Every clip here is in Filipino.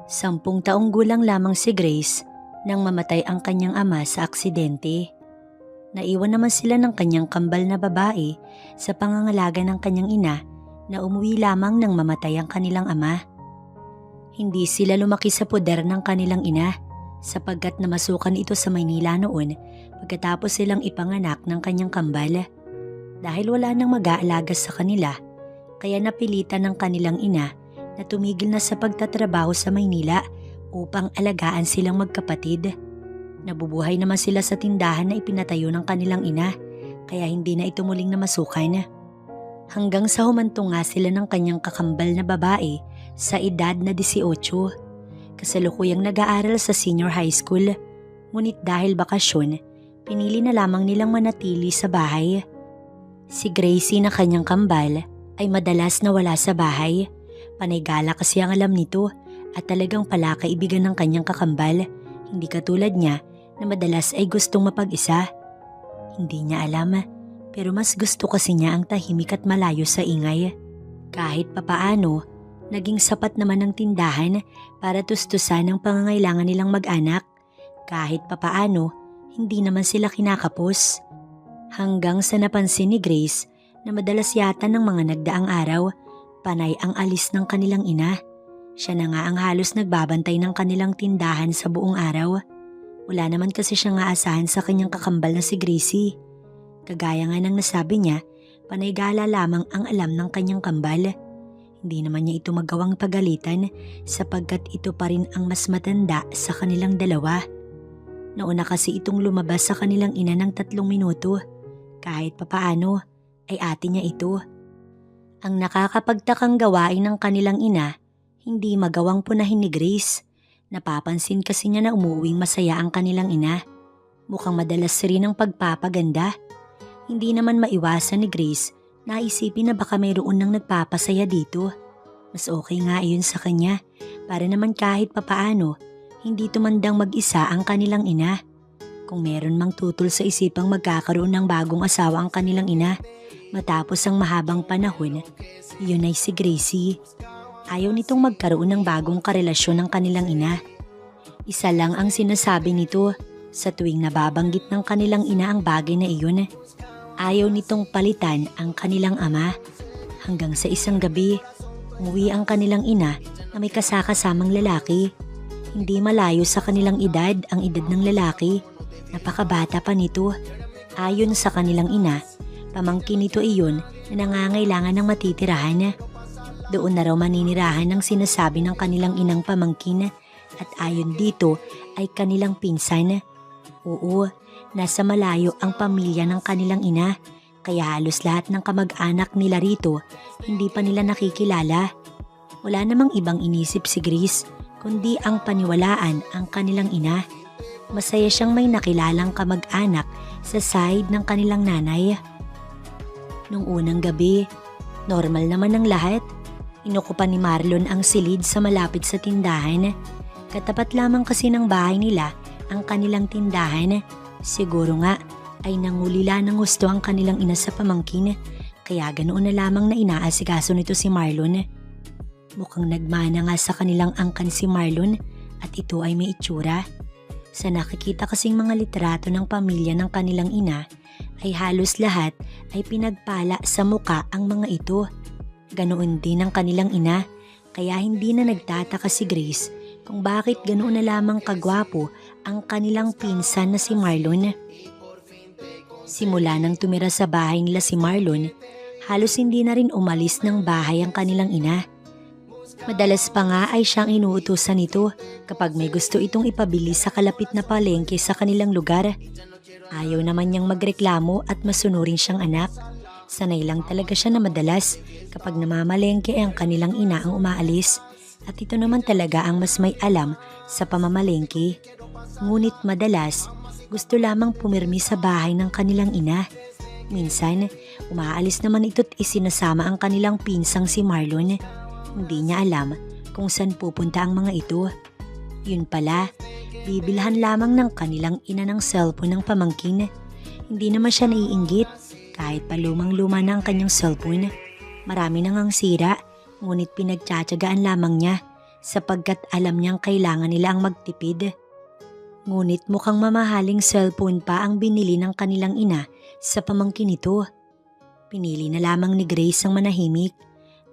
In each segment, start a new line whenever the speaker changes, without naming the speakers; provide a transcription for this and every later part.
10 taong gulang lamang si Grace nang mamatay ang kanyang ama sa aksidente. Naiwan naman sila ng kanyang kambal na babae sa pangangalaga ng kanyang ina na umuwi lamang nang mamatay ang kanilang ama. Hindi sila lumaki sa poder ng kanilang ina sapagkat namasukan ito sa Maynila noon pagkatapos silang ipanganak ng kanyang kambal. Dahil wala nang mag-aalaga sa kanila, kaya napilitan ng kanilang ina na tumigil na sa pagtatrabaho sa Maynila upang alagaan silang magkapatid. Nabubuhay naman sila sa tindahan na ipinatayo ng kanilang ina, kaya hindi na ito muling namasukan. Hanggang sa humantong nga sila ng kanyang kakambal na babae sa edad na 18. Kasalukuyang nag-aaral sa senior high school, ngunit dahil bakasyon, pinili na lamang nilang manatili sa bahay. Si Gracie na kanyang kambal ay madalas nawala sa bahay. Panay gala kasi ang alam nito at talagang palakaibigan ng kanyang kakambal, hindi katulad niya na madalas ay gustong mapag-isa. Hindi niya alam, pero mas gusto kasi niya ang tahimik at malayo sa ingay. Kahit papaano, naging sapat naman ang tindahan para tustusan ang pangangailangan nilang mag-anak. Kahit papaano, hindi naman sila kinakapos. Hanggang sa napansin ni Grace na madalas yata ng mga nagdaang araw, panay ang alis ng kanilang ina. Siya na nga ang halos nagbabantay ng kanilang tindahan sa buong araw. Wala naman kasi siyang aasahan sa kanyang kakambal na si Gracie. Kagaya nga ng nasabi niya, panay gala lamang ang alam ng kanyang kambal. Hindi naman niya ito magawang pagalitan sapagkat ito pa rin ang mas matanda sa kanilang dalawa. Nauna kasi itong lumabas sa kanilang ina ng 3 minuto. Kahit papaano ay ate niya ito. Ang nakakapagtakang gawain ng kanilang ina, hindi magawang punahin ni Grace. Napapansin kasi niya na umuwing masaya ang kanilang ina. Mukhang madalas rin ang pagpapaganda. Hindi naman maiwasan ni Grace na isipin na baka mayroon nang nagpapasaya dito. Mas okay nga iyon sa kanya para naman kahit papaano hindi tumandang mag-isa ang kanilang ina. Kung meron mang tutol sa isipang magkakaroon ng bagong asawa ang kanilang ina matapos ang mahabang panahon, yun ay si Gracie. Ayaw nitong magkaroon ng bagong karelasyon ng kanilang ina. Isa lang ang sinasabi nito sa tuwing nababanggit ng kanilang ina ang bagay na iyon. Ayaw nitong palitan ang kanilang ama. Hanggang sa isang gabi, umuwi ang kanilang ina na may kasakasamang lalaki. Hindi malayo sa kanilang edad ang edad ng lalaki. Napakabata pa nito. Ayon sa kanilang ina, pamangkin nito iyon na nangangailangan ng matitirahan. Doon na raw maninirahan ang sinasabi ng kanilang inang pamangkin at ayon dito ay kanilang pinsan. Oo, nasa malayo ang pamilya ng kanilang ina kaya halos lahat ng kamag-anak nila rito hindi pa nila nakikilala. Wala namang ibang inisip si Grace kundi ang paniwalaan ang kanilang ina. Masaya siyang may nakilalang kamag-anak sa side ng kanilang nanay. Nung unang gabi, normal naman ang lahat. Inukupan ni Marlon ang silid sa malapit sa tindahan. Katapat lamang kasi ng bahay nila ang kanilang tindahan. Siguro nga ay nangulila ng gusto ang kanilang ina sa pamangkin. Kaya ganoon na lamang na inaasikaso nito si Marlon. Mukhang nagmana nga sa kanilang angkan si Marlon at ito ay may itsura. Sa nakikita kasing mga litrato ng pamilya ng kanilang ina ay halos lahat ay pinagpala sa muka ang mga ito. Ganoon din ang kanilang ina kaya hindi na nagtataka si Grace kung bakit ganoon na lamang kagwapo ang kanilang pinsan na si Marlon. Simula nang tumira sa bahay nila si Marlon, halos hindi na rin umalis ng bahay ang kanilang ina. Madalas pa nga ay siyang inuutusan nito kapag may gusto itong ipabili sa kalapit na palengke sa kanilang lugar. Ayaw naman niyang magreklamo at masunurin siyang anak. Sanay lang talaga siya na madalas kapag namamalengke ay ang kanilang ina ang umaalis at ito naman talaga ang mas may alam sa pamamalengke. Ngunit madalas gusto lamang pumirmi sa bahay ng kanilang ina. Minsan, umaalis naman ito't isinasama ang kanilang pinsang si Marlon. Hindi niya alam kung saan pupunta ang mga ito. Yun pala, bibilhan lamang ng kanilang ina ng cellphone ng pamangkin. Hindi naman siya naiinggit kahit pa lumang-luma na ang kanyang cellphone. Marami nang ang sira, ngunit pinagtsatsagaan lamang niya sapagkat alam niyang kailangan nila ang magtipid. Ngunit mukhang mamahaling cellphone pa ang binili ng kanilang ina sa pamangkin nito. Pinili na lamang ni Grace ang manahimik,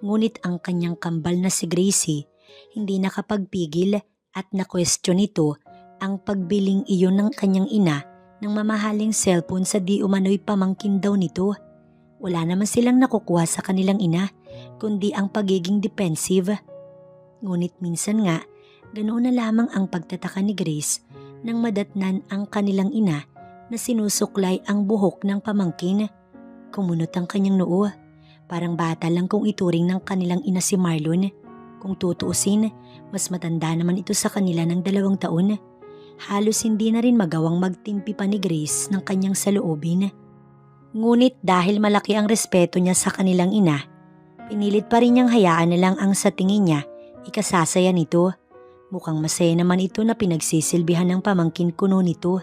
ngunit ang kanyang kambal na si Gracie hindi nakapagpigil at na-question ito ang pagbiling iyon ng kanyang ina ng mamahaling cellphone sa di umano'y pamangkin daw nito. Wala naman silang nakukuha sa kanilang ina kundi ang pagiging defensive. Ngunit minsan nga, ganoon na lamang ang pagtataka ni Grace nang madatnan ang kanilang ina na sinusuklay ang buhok ng pamangkin. Kumunot ang kanyang noo. Parang bata lang kung ituring ng kanilang ina si Marlon. Kung tutuusin, mas matanda naman ito sa kanila ng 2 taon. Halos hindi na rin magawang magtimpi pa ni Grace ng kanyang saloobin. Ngunit dahil malaki ang respeto niya sa kanilang ina, pinilit pa rin niyang hayaan na lang ang sa tingin niya ikasasaya nito. Mukhang masaya naman ito na pinagsisilbihan ng pamangkin kuno nito.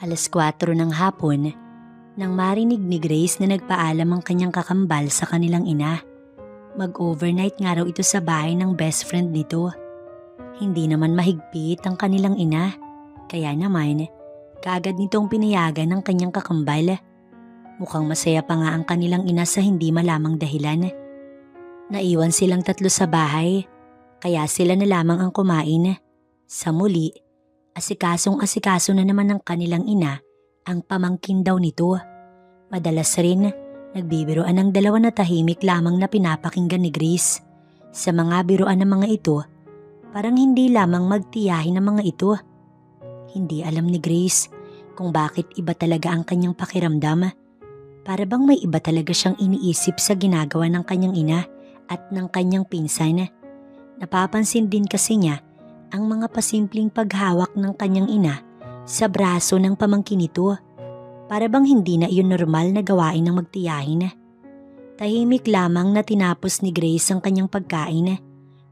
4:00 ng hapon, nang marinig ni Grace na nagpaalam ang kanyang kakambal sa kanilang ina. Mag-overnight nga raw ito sa bahay ng best friend nito. Hindi naman mahigpit ang kanilang ina, kaya naman kaagad nitong pinayagan ng kanyang kakambal. Mukhang masaya pa nga ang kanilang ina sa hindi malamang dahilan. Naiwan silang 3 sa bahay, kaya sila na lamang ang kumain. Sa muli, asikasong-asikaso na naman ng kanilang ina ang pamangkin daw nito. Madalas rin, nagbibiroan ng 2 na tahimik lamang na pinapakinggan ni Grace. Sa mga biroan ng mga ito, parang hindi lamang magtiyahin ng mga ito. Hindi alam ni Grace kung bakit iba talaga ang kanyang pakiramdam. Para bang may iba talaga siyang iniisip sa ginagawa ng kanyang ina at ng kanyang pinsan. Napapansin din kasi niya ang mga pasimpleng paghawak ng kanyang ina sa braso ng pamangkin nito. Para bang hindi na iyon normal na gawain ng magtiyahin. Tahimik lamang na tinapos ni Grace ang kanyang pagkain.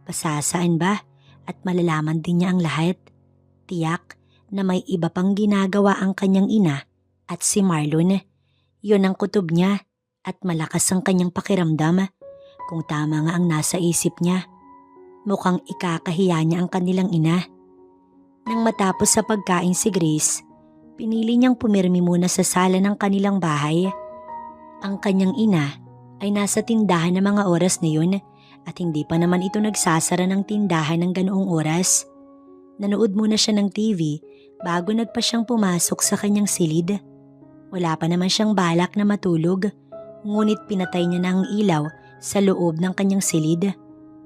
Pasasaan ba at malalaman din niya ang lahat. Tiyak na may iba pang ginagawa ang kanyang ina at si Marlon. Yun ang kutob niya at malakas ang kanyang pakiramdam kung tama nga ang nasa isip niya. Mukhang ikakahiya niya ang kanilang ina. Nang matapos sa pagkain si Grace, pinili niyang pumirmi muna sa sala ng kanilang bahay. Ang kanyang ina ay nasa tindahan ng mga oras na yun at hindi pa naman ito nagsasara ng tindahan ng ganoong oras. Nanood muna siya ng TV bago nagpa siyang pumasok sa kanyang silid. Wala pa naman siyang balak na matulog, ngunit pinatay niya na ang ilaw sa loob ng kanyang silid.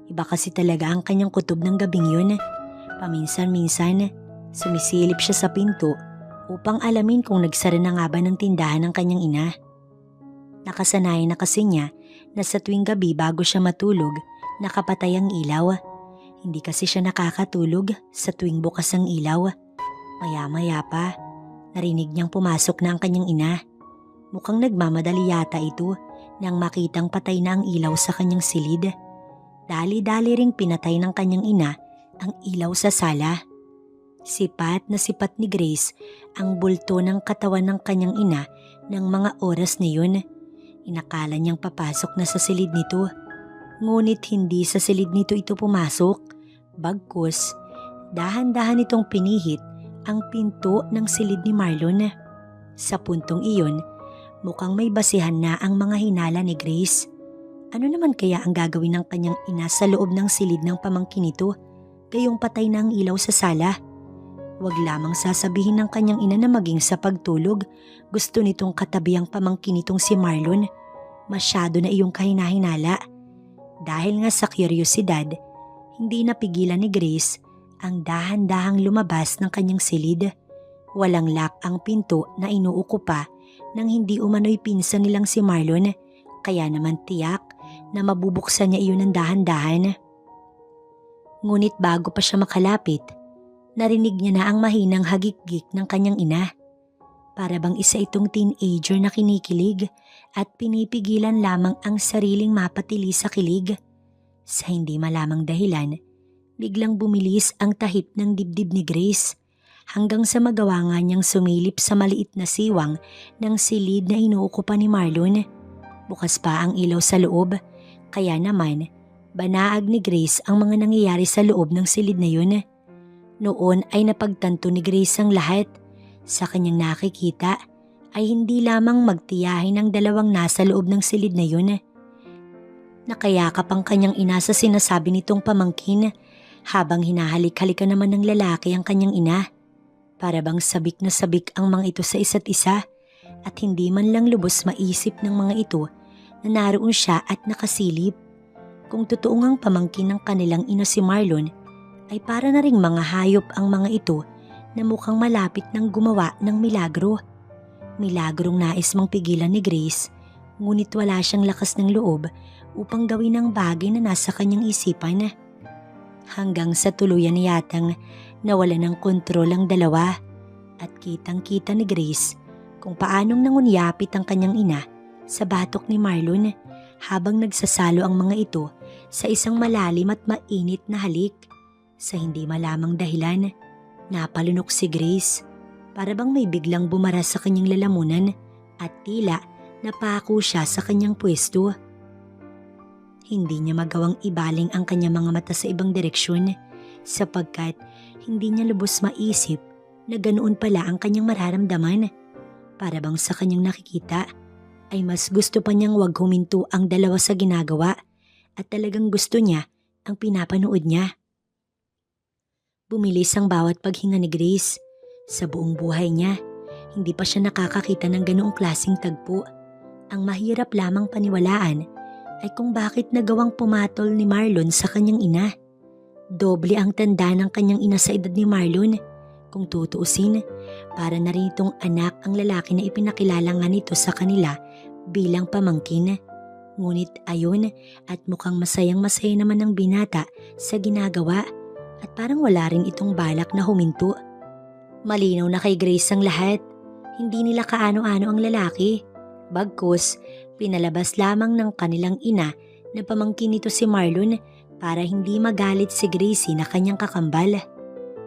Iba kasi talaga ang kanyang kutob ng gabing yun. Paminsan-minsan, sumisilip siya sa pinto upang alamin kung nagsara na nga ba ng tindahan ng kanyang ina. Nakasanayan na kasi niya na sa tuwing gabi bago siya matulog, nakapatay ang ilaw. Hindi kasi siya nakakatulog sa tuwing bukas ang ilaw. Maya-maya pa, narinig niyang pumasok na ang kanyang ina. Mukhang nagmamadali yata ito nang makitang patay na ang ilaw sa kanyang silid. Dali-dali ring pinatay ng kanyang ina ang ilaw sa sala. Sipat na sipat ni Grace ang bulto ng katawan ng kanyang ina ng mga oras na yun. Inakala niyang papasok na sa silid nito. Ngunit hindi sa silid nito ito pumasok. Bagkus, dahan-dahan itong pinihit ang pinto ng silid ni Marlon. Sa puntong iyon, mukhang may basihan na ang mga hinala ni Grace. Ano naman kaya ang gagawin ng kanyang ina sa loob ng silid ng pamangkin nito, gayong patay na ang ilaw sa sala? Huwag lamang sasabihin ng kanyang ina na maging sa pagtulog, gusto nitong katabi ang pamangkin nitong si Marlon. Masyado na iyong kahinahinala. Dahil nga sa kuryosidad, hindi napigilan ni Grace ang dahan-dahang lumabas ng kanyang silid. Walang lock ang pinto na inuukupa nang hindi umano'y pinsan nilang si Marlon, kaya naman tiyak na mabubuksan niya iyon ng dahan-dahan. Ngunit bago pa siya makalapit, narinig niya na ang mahinang hagik-gik ng kanyang ina. Para bang isa itong teenager na kinikilig at pinipigilan lamang ang sariling mapatili sa kilig. Sa hindi malamang dahilan, biglang bumilis ang tahip ng dibdib ni Grace hanggang sa magawa nga niyang sumilip sa maliit na siwang ng silid na inuukupan ni Marlon. Bukas pa ang ilaw sa loob, kaya naman Banaag ni Grace ang mga nangyayari sa loob ng silid na yun. Noon ay napagtanto ni Grace ang lahat. Sa kanyang nakikita ay hindi lamang magtiyahin ang dalawang nasa loob ng silid na yun. Nakayakap ang kanyang ina sa sinasabi nitong pamangkin habang hinahalik-halikan naman ng lalaki ang kanyang ina. Para bang sabik na sabik ang mga ito sa isa't isa at hindi man lang lubos maisip ng mga ito na naroon siya at nakasilip. Kung totoo ngang pamangkin ng kanilang ina si Marlon, ay para na ring mga hayop ang mga ito na mukhang malapit ng gumawa ng milagro. Milagrong nais mang pigilan ni Grace, ngunit wala siyang lakas ng loob upang gawin ang bagay na nasa kanyang isipan. Hanggang sa tuluyan yatang nawala ng kontrol ang dalawa at kitang-kita ni Grace kung paanong nangunyapit ang kanyang ina sa batok ni Marlon habang nagsasalo ang mga ito sa isang malalim at mainit na halik. Sa hindi malamang dahilan, napalunok si Grace para bang may biglang bumara sa kanyang lalamunan at tila napako siya sa kanyang pwesto. Hindi niya magawang ibaling ang kanyang mga mata sa ibang direksyon sapagkat hindi niya lubos maisip na ganoon pala ang kanyang mararamdaman. Para bang sa kanyang nakikita ay mas gusto pa niyang wag huminto ang dalawa sa ginagawa at talagang gusto niya ang pinapanood niya. Bumilis ang bawat paghinga ni Grace. Sa buong buhay niya, hindi pa siya nakakakita ng ganoong klaseng tagpo. Ang mahirap lamang paniwalaan ay kung bakit nagawang pumatol ni Marlon sa kanyang ina. Doble ang tanda ng kanyang ina sa edad ni Marlon. Kung tutuusin, para na rin itong anak ang lalaki na ipinakilala nga nito sa kanila bilang pamangkin. Ngunit ayon at mukhang masayang-masaya naman ang binata sa ginagawa at parang wala rin itong balak na huminto. Malinaw na kay Grace ang lahat. Hindi nila kaano-ano ang lalaki. Bagkus, pinalabas lamang ng kanilang ina na pamangkin nito si Marlon para hindi magalit si Gracie na kanyang kakambal.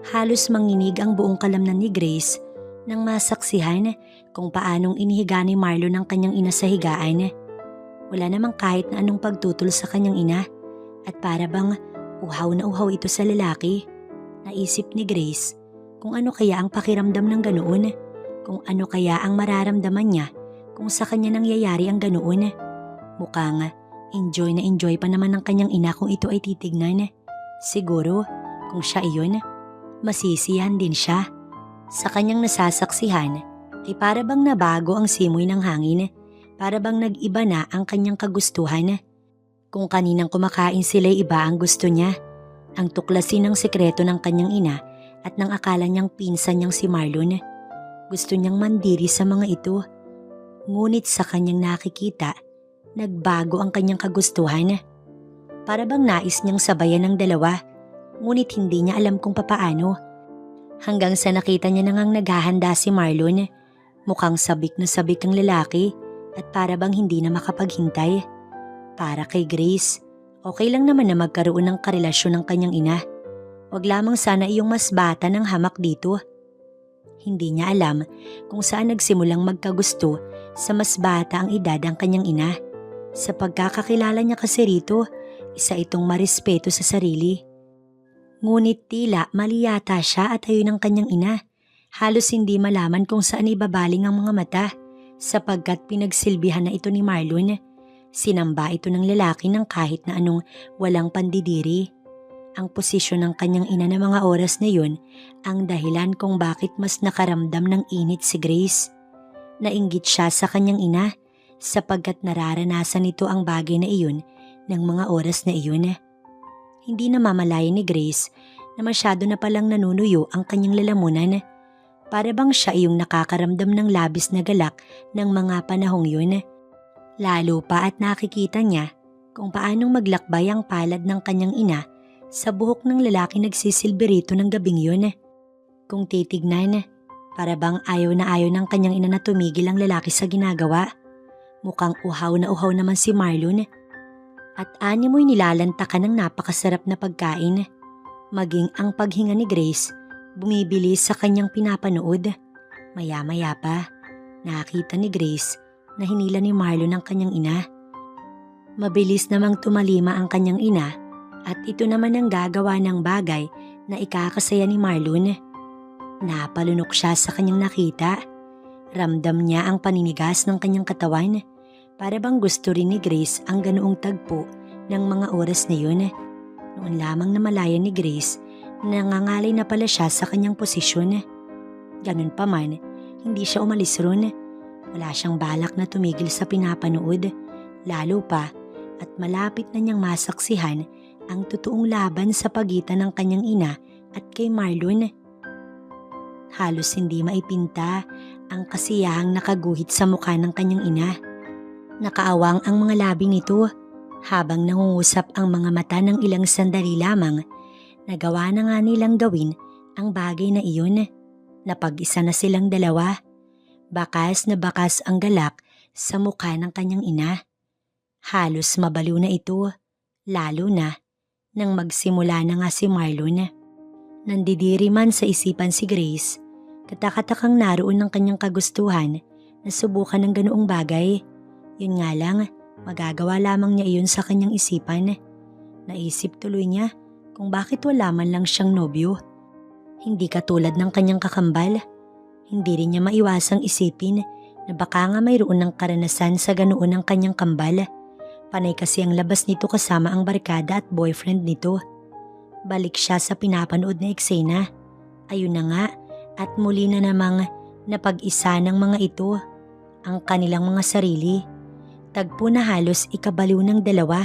Halos manginig ang buong kalamnan ni Grace nang masaksihan kung paanong inihiga ni Marlon ang kanyang ina sa higaan. Wala namang kahit na anong pagtutol sa kanyang ina at para bang uhaw na uhaw ito sa lalaki. Naisip ni Grace kung ano kaya ang pakiramdam ng ganoon, kung ano kaya ang mararamdaman niya kung sa kanya nangyayari ang ganoon. Mukhang enjoy na enjoy pa naman ng kanyang ina kung ito ay titignan. Siguro kung siya iyon, masisiyahan din siya. Sa kanyang nasasaksihan ay para bang nabago ang simoy ng hangin, para bang nag-iba na ang kanyang kagustuhan. Kung kaninang kumakain sila iba ang gusto niya, ang tuklasin ng sekreto ng kanyang ina at ng akala niyang pinsan niyang si Marlon. Gusto niyang mandiri sa mga ito. Ngunit sa kanyang nakikita, nagbago ang kanyang kagustuhan. Para bang nais niyang sabayan ng dalawa, ngunit hindi niya alam kung papaano. Hanggang sa nakita niya nang naghahanda si Marlon, mukhang sabik na sabik ang lalaki at para bang hindi na makapaghintay. Para kay Grace, okay lang naman na magkaroon ng karelasyon ng kanyang ina. Wag lamang sana iyong mas bata ng hamak dito. Hindi niya alam kung saan nagsimulang magkagusto sa mas bata ang edad ang kanyang ina. Sa pagkakakilala niya kasi rito, isa itong marespeto sa sarili. Ngunit tila mali yata siya at ayun ang kanyang ina. Halos hindi malaman kung saan ibabaling ang mga mata sapagkat pinagsilbihan na ito ni Marlon. Sinamba ito ng lalaki ng kahit na anong walang pandidiri. Ang posisyon ng kanyang ina na mga oras na yun ang dahilan kung bakit mas nakaramdam ng init si Grace. Nainggit siya sa kanyang ina sapagkat nararanasan nito ang bagay na iyon ng mga oras na iyon. Hindi na mamalayan ni Grace na masyado na palang nanunuyo ang kanyang lalamunan. Para bang siya iyong nakakaramdam ng labis na galak ng mga panahong yun. Lalo pa at nakikita niya kung paanong maglakbay ang palad ng kanyang ina sa buhok ng lalaki nagsisilbi rito ng gabing yun. Kung titignan, para bang ayaw ng kanyang ina na tumigil ang lalaki sa ginagawa. Mukhang uhaw na uhaw naman si Marlon. At ani mo'y nilalantakan ng napakasarap na pagkain. Maging ang paghinga ni Grace, bumibilis sa kanyang pinapanood. Maya-maya pa, nakita ni Grace na hinila ni Marlon ang kanyang ina. Mabilis namang tumalima ang kanyang ina at ito naman ang gagawa ng bagay na ikakasaya ni Marlon. Napalunok siya sa kanyang nakita. Ramdam niya ang paninigas ng kanyang katawan. Para bang gusto rin ni Grace ang ganoong tagpo ng mga oras na yun. Noon lamang na malaya ni Grace, nangangalay na pala siya sa kanyang posisyon. Ganun pa man, hindi siya umalis ron. Wala siyang balak na tumigil sa pinapanood, lalo pa at malapit na niyang masaksihan ang totoong laban sa pagitan ng kanyang ina at kay Marlon. Halos hindi maipinta ang kasiyahang nakaguhit sa mukha ng kanyang ina. Nakaawang ang mga labi nito habang nangungusap ang mga mata ng ilang sandali lamang. Nagawa na nga nilang gawin ang bagay na iyon. Napag-isa na silang dalawa. Bakas na bakas ang galak sa mukha ng kanyang ina. Halos mabaliw na ito, lalo na nang magsimula na nga si Marlon. Nandidiri man sa isipan si Grace, katakatakang naroon ng kanyang kagustuhan na subukan ng ganoong bagay. Yun nga lang, magagawa lamang niya iyon sa kanyang isipan. Naisip tuloy niya kung bakit wala man lang siyang nobyo. Hindi katulad ng kanyang kakambal. Hindi rin niya maiwasang isipin na baka nga mayroon ng karanasan sa ganoon ng kanyang kambal. Panay kasi ang labas nito kasama ang barkada at boyfriend nito. Balik siya sa pinapanood na eksena. Ayun na nga, at muli na namang napag-isa ng mga ito ang kanilang mga sarili. Tagpo na halos ikabaliw ng dalawa.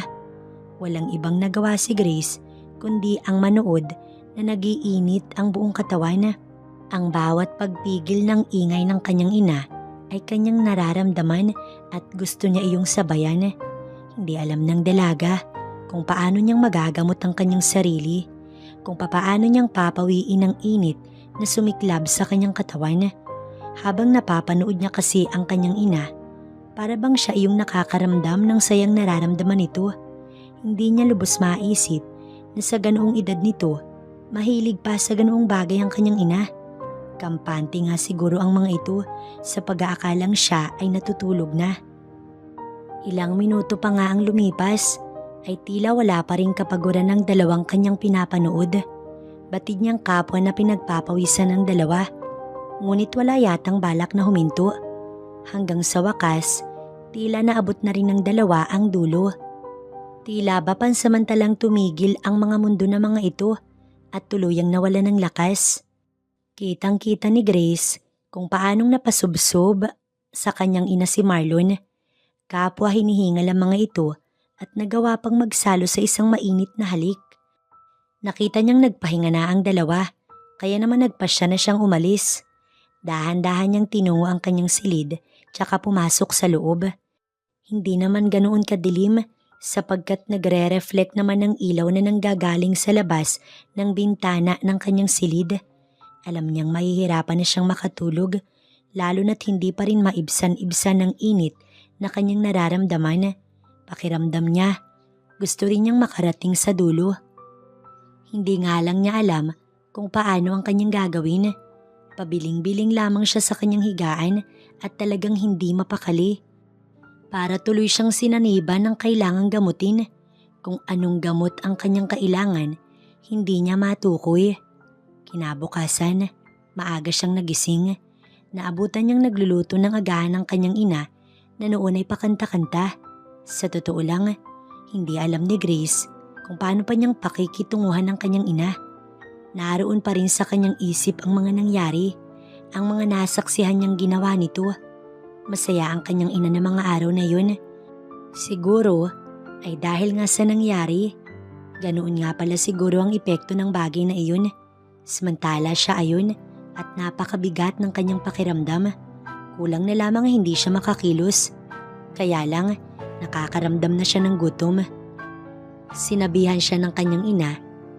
Walang ibang nagawa si Grace kundi ang manood na nagiinit ang buong katawan. Ang bawat pagpigil ng ingay ng kanyang ina ay kanyang nararamdaman at gusto niya iyong sabayan. Hindi alam ng dalaga kung paano niyang magagamot ang kanyang sarili, kung papaano niyang papawiin ang init na sumiklab sa kanyang katawan. Habang napapanood niya kasi ang kanyang ina, para bang siya iyong nakakaramdam ng sayang nararamdaman nito. Hindi niya lubos maisip na sa ganoong edad nito, mahilig pa sa ganoong bagay ang kanyang ina. Kampante nga siguro ang mga ito sa pag-aakalang siya ay natutulog na. Ilang minuto pa nga ang lumipas ay tila wala pa rin kapaguran ng dalawang kanyang pinapanood. Batid niyang kapwa na pinagpapawisan ng dalawa. Ngunit wala yatang balak na huminto. Hanggang sa wakas, tila naabot na rin ng dalawa ang dulo. Tila ba pansamantalang tumigil ang mga mundo na mga ito at tuluyang nawala ng lakas. Kitang-kita ni Grace kung paanong napasubsob sa kanyang ina si Marlon. Kapwa hinihingal ang mga ito at nagawa pang magsalo sa isang mainit na halik. Nakita niyang nagpahinga na ang dalawa, kaya naman nagpasya na siyang umalis. Dahan-dahan niyang tinungo ang kanyang silid tsaka pumasok sa loob. Hindi naman ganoon kadilim sapagkat nagre-reflect naman ng ilaw na nanggagaling sa labas ng bintana ng kanyang silid. Alam niyang mahihirapan na siyang makatulog, lalo na't hindi pa rin maibsan-ibsan ng init na kanyang nararamdaman. Pakiramdam niya, gusto rin niyang makarating sa dulo. Hindi nga lang niya alam kung paano ang kanyang gagawin. Pabiling-biling lamang siya sa kanyang higaan at talagang hindi mapakali. Para tuloy siyang sinaniban ng kailangang gamutin. Kung anong gamot ang kanyang kailangan, hindi niya matukoy. Kinabukasan, maaga siyang nagising. Naabutan niyang nagluluto ng agahan ng kanyang ina na noon ay pakanta-kanta. Sa totoo lang, hindi alam ni Grace kung paano pa niyang pakikitunguhan ng kanyang ina. Naroon pa rin sa kanyang isip ang mga nangyari, ang mga nasaksihan niyang ginawa nito. Masaya ang kanyang ina ng mga araw na yun. Siguro ay dahil nga sa nangyari. Ganoon nga pala siguro ang epekto ng bagay na iyon. Samantala siya ayon at napakabigat ng kanyang pakiramdam. Kulang na lamang hindi siya makakilos. Kaya lang, nakakaramdam na siya ng gutom. Sinabihan siya ng kanyang ina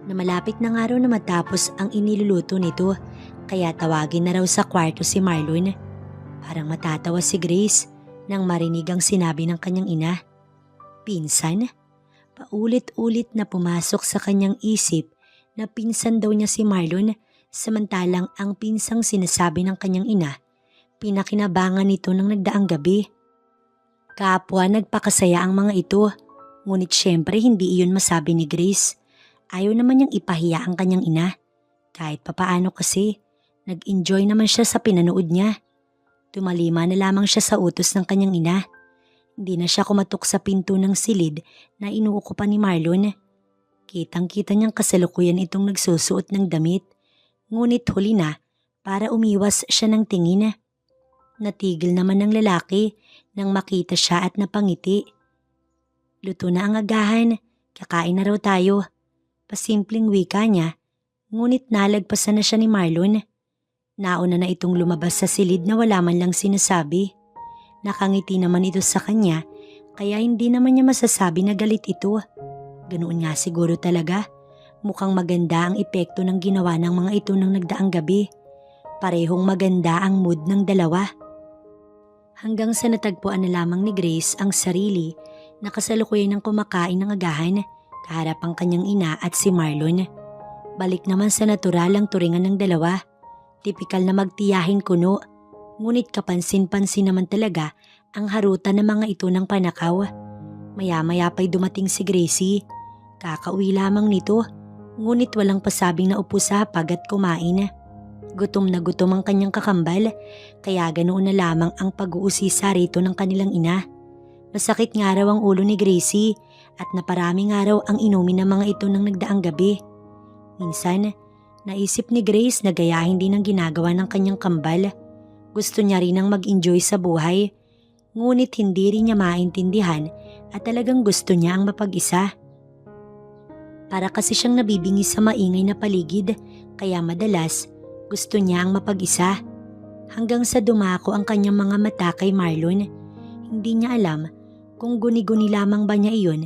na malapit na nga raw na matapos ang iniluluto nito, kaya tawagin na raw sa kwarto si Marlon. Parang matatawa si Grace nang marinig ang sinabi ng kanyang ina. Pinsan? Paulit-ulit na pumasok sa kanyang isip na pinsan daw niya si Marlon, samantalang ang pinsang sinasabi ng kanyang ina, pinakinabangan nito ng nagdaang gabi. Kapwa nagpakasaya ang mga ito, Ngunit syempre hindi iyon masabi ni Grace. Ayaw naman niyang ipahiya ang kanyang ina. Kahit papaano kasi, nag-enjoy naman siya sa pinanood niya. Tumalima na lamang siya sa utos ng kanyang ina. Hindi na siya kumatok sa pinto ng silid na inuukupan ni Marlon. Kitang-kita niyang kasalukuyan itong nagsusuot ng damit. Ngunit huli na para umiwas siya ng tingin. Natigil naman ng lalaki nang makita siya at napangiti. Luto na ang agahan, kakain na raw tayo. Pasimpleng wika niya, ngunit nalagpasan na siya ni Marlon. Nauna na itong lumabas sa silid na wala man lang sinasabi. Nakangiti naman ito sa kanya, kaya hindi naman niya masasabi na galit ito. Ganoon nga siguro talaga. Mukhang maganda ang epekto ng ginawa ng mga ito ng nagdaang gabi. Parehong maganda ang mood ng dalawa. Hanggang sa natagpuan na lamang ni Grace ang sarili na kasalukuyan ng kumakain ng agahan kaharap ang kanyang ina at si Marlon. Balik naman sa natural ang turingan ng dalawa. Tipikal na magtiyahin kuno, ngunit kapansin-pansin naman talaga ang harutan ng mga ito ng panakaw. Maya-maya pa'y dumating si Gracie. Kakauwi lamang nito, ngunit walang pasabing na upo sa hapag at kumain. Gutom na gutom ang kanyang kakambal, kaya ganoon na lamang ang pag-uusisa rito ng kanilang ina. Masakit nga raw ang ulo ni Gracie at naparami nga raw ang inumin ng mga ito ng nagdaang gabi. Minsan, naisip ni Grace na gayahin din ang ginagawa ng kanyang kambal. Gusto niya rin ang mag-enjoy sa buhay, ngunit hindi rin niya maintindihan at talagang gusto niya ang mapag-isa. Para kasi siyang nabibingi sa maingay na paligid, kaya madalas gusto niya ang mapag-isa. Hanggang sa dumako ang kanyang mga mata kay Marlon. Hindi niya alam kung guni-guni lamang ba niya iyon,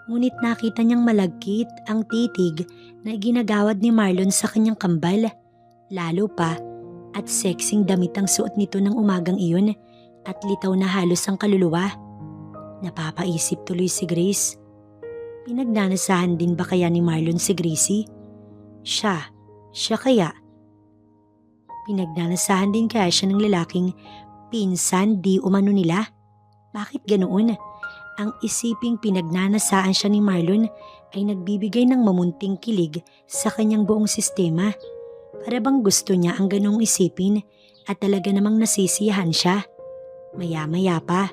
ngunit nakita niyang malagkit ang titig na ginagawad ni Marlon sa kanyang kambal. Lalo pa at sexing damit ang suot nito ng umagang iyon at litaw na halos ang kaluluwa. Napapaisip tuloy si Grace. Pinagnanasahan din ba kaya ni Marlon si Gracie? Siya kaya? Pinagnanasahan din kaya siya ng lalaking pinsan di umano nila? Bakit ganoon? Ang isiping pinagnanasaan siya ni Marlon ay nagbibigay ng mamunting kilig sa kanyang buong sistema. Para bang gusto niya ang ganong isipin at talaga namang nasisiyahan siya. Maya-maya pa,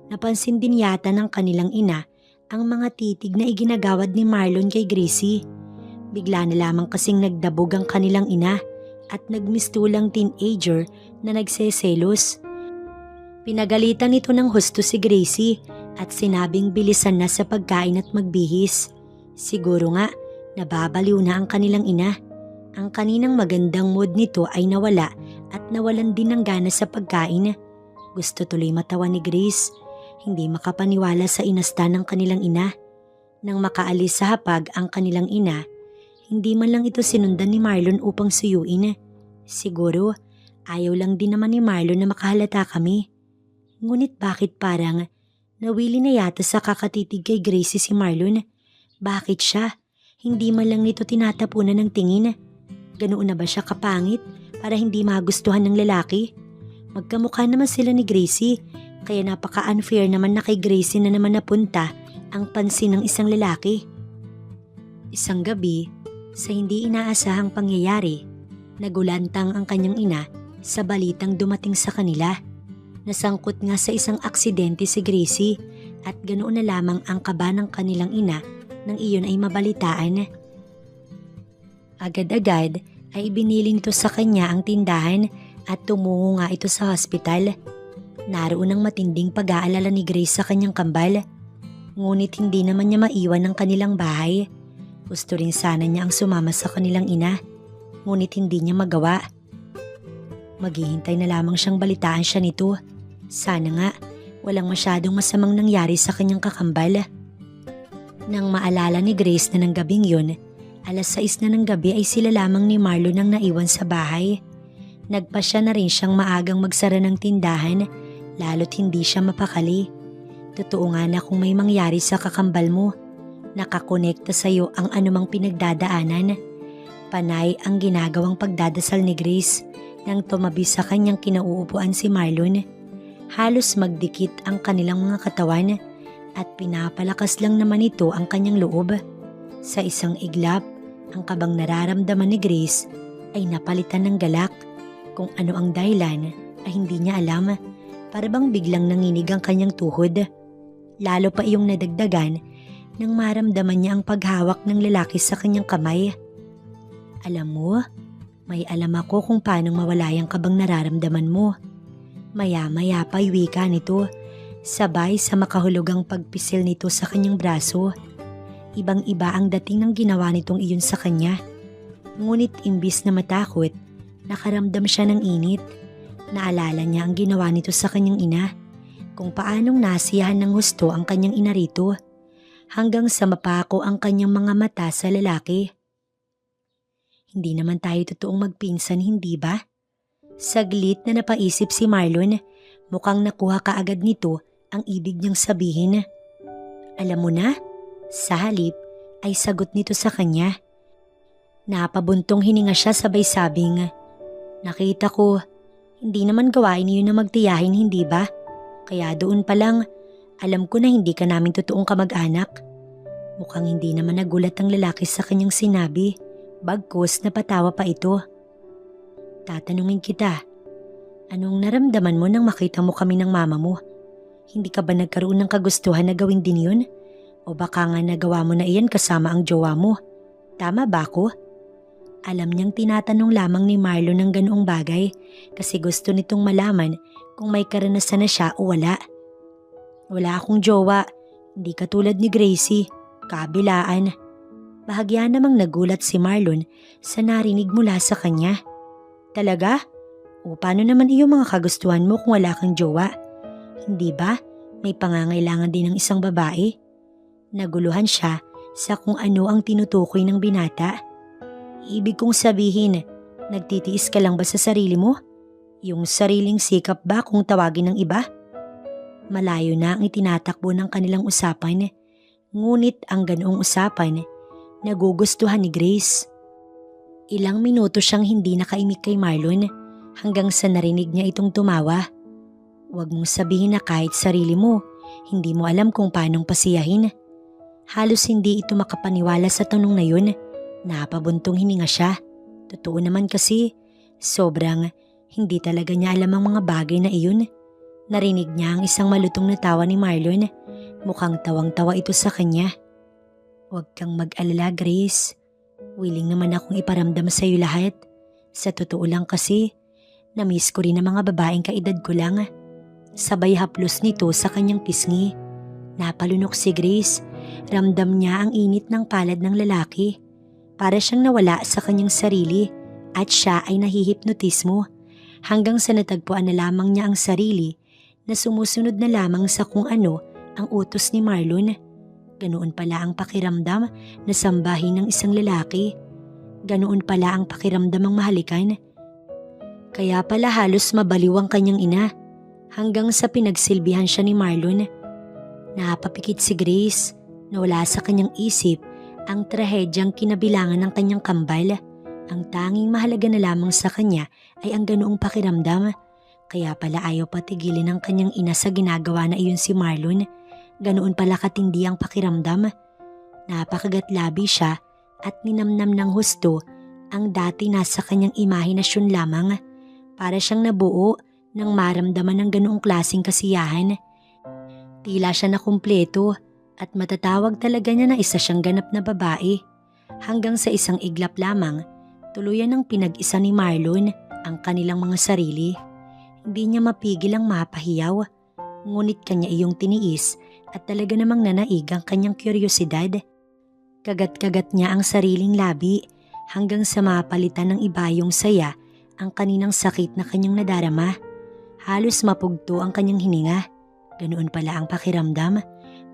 napansin din yata ng kanilang ina ang mga titig na iginagawad ni Marlon kay Gracie. Bigla na lamang kasing nagdabog ang kanilang ina at nagmistulang teenager na nagseselos. Pinagalitan nito ng husto si Gracie at sinabing bilisan na sa pagkain at magbihis. Siguro nga, nababaliw na ang kanilang ina. Ang kaninang magandang mood nito ay nawala at nawalan din ng gana sa pagkain. Gusto tuloy matawa ni Grace. Hindi makapaniwala sa inasta ng kanilang ina. Nang makaalis sa hapag ang kanilang ina, hindi man lang ito sinundan ni Marlon upang suyuin. Siguro, ayaw lang din naman ni Marlon na makahalata kami. Ngunit bakit parang nawili na yata sa kakatitig kay Gracie si Marlon? Bakit siya? Hindi man lang nito tinatapunan ng tingin. Ganoon na ba siya kapangit para hindi magustuhan ng lalaki? Magkamukha naman sila ni Gracie, kaya napaka-unfair naman na kay Gracie na naman napunta ang pansin ng isang lalaki. Isang gabi, sa hindi inaasahang pangyayari, nagulantang ang kanyang ina sa balitang dumating sa kanila. Nasangkot nga sa isang aksidente si Gracie at ganoon na lamang ang kaba ng kanilang ina nang iyon ay mabalitaan. Agad-agad ay ibinili nito sa kanya ang tindahan at tumungo nga ito sa hospital. Naroon ang matinding pag-aalala ni Grace sa kanyang kambal. Ngunit hindi naman niya maiwan ang kanilang bahay. Gusto rin sana niya ang sumama sa kanilang ina, ngunit hindi niya magawa. Maghihintay na lamang siyang balitaan siya nito. Sana nga walang masyadong masamang nangyari sa kanyang kakambal. Nang maalala ni Grace na ng gabing yun, 6:00 na ng gabi ay sila lamang ni Marlon ang naiwan sa bahay. Nagpasya na rin siyang maagang magsara ng tindahan, lalo't hindi siya mapakali. Totoo nga na kung may mangyari sa kakambal mo, nakakonekta sa'yo ang anumang pinagdadaanan. Panay ang ginagawang pagdadasal ni Grace nang tumabi sa kanyang kinauupuan si Marlon. Halos magdikit ang kanilang mga katawan at pinapalakas lang naman ito ang kanyang loob. Sa isang iglap, ang kabang nararamdaman ni Grace ay napalitan ng galak. Kung ano ang dahilan ay hindi niya alam. Para bang biglang nanginig ang kanyang tuhod. Lalo pa iyong nadagdagan nang maramdaman niya ang paghawak ng lalaki sa kanyang kamay. Alam mo, may alam ako kung paano mawala yung kabang nararamdaman mo. Maya-maya pa wika nito, sabay sa makahulugang pagpisil nito sa kanyang braso. Ibang-iba ang dating ng ginawa nitong iyon sa kanya. Ngunit imbis na matakot, nakaramdam siya ng init. Naalala niya ang ginawa nito sa kanyang ina, kung paanong nasiyahan ng husto ang kanyang ina rito, hanggang sa mapako ang kanyang mga mata sa lalaki. Hindi naman tayo totoong magpinsan, hindi ba? Saglit na napaisip si Marlon, mukhang nakuha kaagad nito ang ibig niyang sabihin. Alam mo na, sa halip ay sagot nito sa kanya. Napabuntong hininga siya sabay sabing, nakita ko, hindi naman gawain niyo na magtiyahin, hindi ba? Kaya doon pa lang, alam ko na hindi ka namin totoong kamag-anak. Mukhang hindi naman nagulat ang lalaki sa kanyang sinabi, bagkus napatawa pa ito. Tatanungin kita, anong naramdaman mo nang makita mo kami ng mama mo? Hindi ka ba nagkaroon ng kagustuhan na gawin din yun? O baka nga nagawa mo na iyan kasama ang jowa mo? Tama ba ako? Alam niyang tinatanong lamang ni Marlon ng ganoong bagay kasi gusto nitong malaman kung may karanasan na siya o wala. Wala akong jowa, hindi katulad ni Gracie, kabilaan. Bahagya namang nagulat si Marlon sa narinig mula sa kanya. Talaga? O paano naman iyong mga kagustuhan mo kung wala kang jowa? Hindi ba may pangangailangan din ng isang babae? Naguluhan siya sa kung ano ang tinutukoy ng binata. Ibig kong sabihin, nagtitiis ka lang ba sa sarili mo? Yung sariling sikap ba kung tawagin ng iba? Malayo na ang itinatakbo ng kanilang usapan, ngunit ang ganoong usapan, nagugustuhan ni Grace. Ilang minuto siyang hindi nakaimik kay Marlon hanggang sa narinig niya itong tumawa. Huwag mong sabihin na kahit sarili mo, hindi mo alam kung paanong pasiyahin. Halos hindi ito makapaniwala sa tanong na yun. Napabuntong hininga siya. Totoo naman kasi, sobrang hindi talaga niya alam ang mga bagay na iyon. Narinig niya ang isang malutong na tawa ni Marlon. Mukhang tawang-tawa ito sa kanya. Huwag kang mag-alala, Grace. Willing naman akong iparamdam sa iyo lahat. Sa totoo lang kasi, na-miss ko rin ang mga babaeng kaedad ko lang. Sabay haplos nito sa kanyang pisngi. Napalunok si Grace. Ramdam niya ang init ng palad ng lalaki. Para siyang nawala sa kanyang sarili at siya ay nahihipnotismo hanggang sa natagpuan na lamang niya ang sarili na sumusunod na lamang sa kung ano ang utos ni Marlon. Ganoon pala ang pakiramdam na sambahin ng isang lalaki. Ganoon pala ang pakiramdam ng mahalikan. Kaya pala halos mabaliw ang kanyang ina hanggang sa pinagsilbihan siya ni Marlon. Napapikit si Grace na wala sa kanyang isip ang trahedyang kinabilangan ng kanyang kambal. Ang tanging mahalaga na lamang sa kanya ay ang ganoong pakiramdam. Kaya pala ayaw patigilin ng kanyang ina sa ginagawa na iyon si Marlon. Ganoon pala katindi ang pakiramdam. Napakagatlabi siya at ninamnam ng husto ang dati nasa kanyang imahinasyon lamang. Para siyang nabuo nang maramdaman ng ganoong klaseng kasiyahan. Tila siya na kumpleto at matatawag talaga niya na isa siyang ganap na babae. Hanggang sa isang iglap lamang, tuluyan ng pinag-isa ni Marlon ang kanilang mga sarili. Hindi niya mapigil ang mapahiyaw, ngunit kanya iyong tiniis at talaga namang nanaig ang kanyang kuryosidad. Kagat-kagat niya ang sariling labi hanggang sa mapalitan ng iba yung saya ang kaninang sakit na kanyang nadarama. Halos mapugto ang kanyang hininga. Ganoon pala ang pakiramdam.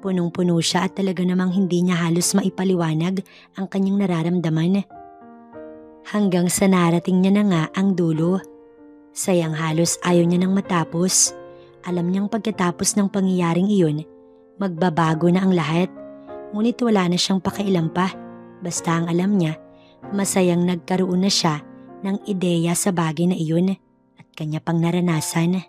Punong-puno siya at talaga namang hindi niya halos maipaliwanag ang kanyang nararamdaman. Hanggang sa narating niya na nga ang dulo. Sayang halos ayaw niya nang matapos. Alam niyang pagkatapos ng pangyayaring iyon, magbabago na ang lahat. Ngunit wala na siyang pakialam pa. Basta ang alam niya, masayang nagkaroon na siya ng ideya sa bagay na iyon at kanya pang naranasan.